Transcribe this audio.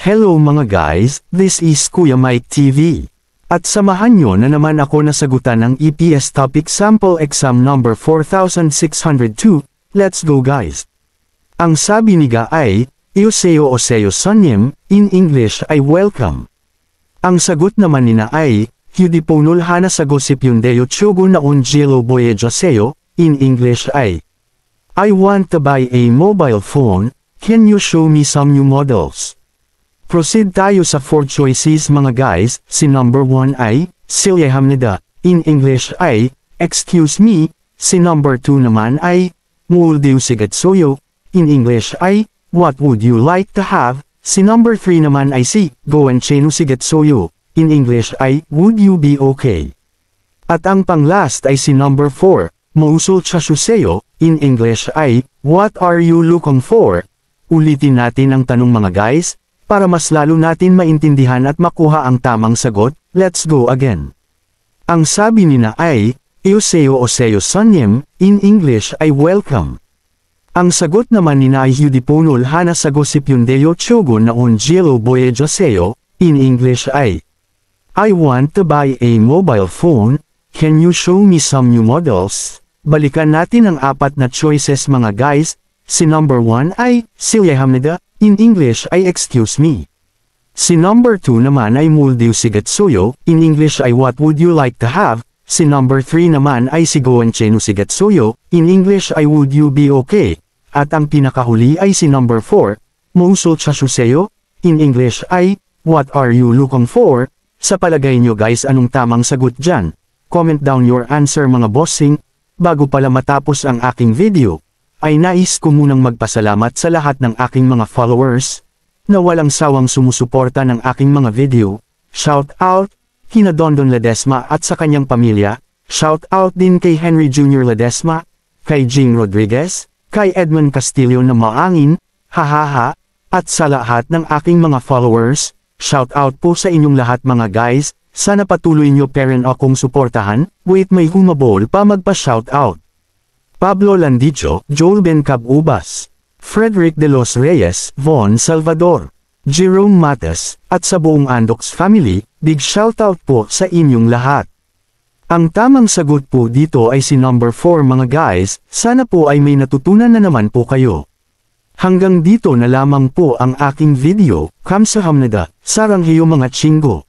Hello mga guys, this is Kuya Mike TV. At samahan nyo na naman ako na sagutan ng EPS Topic Sample Exam number 4602. Let's go guys. Ang sabi niga ay, Ioseo Oseo Sonyem, in English ay welcome. Ang sagot naman nina ay, Hyudiponul hana sa gosip yundeo chogo na unjelo boye joseo, in English ay, I want to buy a mobile phone, can you show me some new models? Proceed tayo sa 4 choices mga guys. Si number 1 ay, Silyehamnida, in English ay, excuse me. Si number 2 naman ay, Muuldiw Sigatsoyo, in English ay, what would you like to have? Si number 3 naman ay si, Goenchenu Sigatsoyo, in English ay, would you be okay? At ang panglast ay si number 4, Mausul Chashuseyo, in English ay, what are you looking for? Ulitin natin ang tanong mga guys, para mas lalo natin maintindihan at makuha ang tamang sagot. Let's go again. Ang sabi nina ay, Ioseo Oseo Sonyem, in English ay welcome. Ang sagot naman nina ay Hyudiponul hana sa gosip yundeo chogo na unjelo boye joseo, in English ay, I want to buy a mobile phone, can you show me some new models? Balikan natin ang 4 na choices mga guys. Si number 1 ay, Silyehamnida, in English ay excuse me. Si number 2 naman ay Muuldiw Sigatsoyo, in English ay what would you like to have? Si number 3 naman ay si Goenchenu Sigatsoyo, in English ay would you be okay? At ang pinakahuli ay si number 4, Mausul Chashuseyo, in English ay, what are you looking for? Sa palagay nyo guys anong tamang sagot dyan? Comment down your answer mga bossing. Bago pala matapos ang aking video, ay nais ko munang magpasalamat sa lahat ng aking mga followers, na walang sawang sumusuporta ng aking mga video. Shout out, kina Dondon Ledesma at sa kanyang pamilya. Shout out din kay Henry Jr. Ledesma, kay Jing Rodriguez, kay Edmond Castillo na maangin, hahaha, at sa lahat ng aking mga followers. Shout out po sa inyong lahat mga guys, sana patuloy nyo pa rin akong suportahan. Wait, may humabol pa magpa-shout out. Pablo Landicho, Joel Ben Cabubas, Frederick de los Reyes, Von Salvador, Jerome Mates, at sa buong Andox family, big shoutout po sa inyong lahat. Ang tamang sagot po dito ay si number 4 mga guys, sana po ay may natutunan na naman po kayo. Hanggang dito na lamang po ang aking video. Kamsahamnida, saranghayo mga chingo.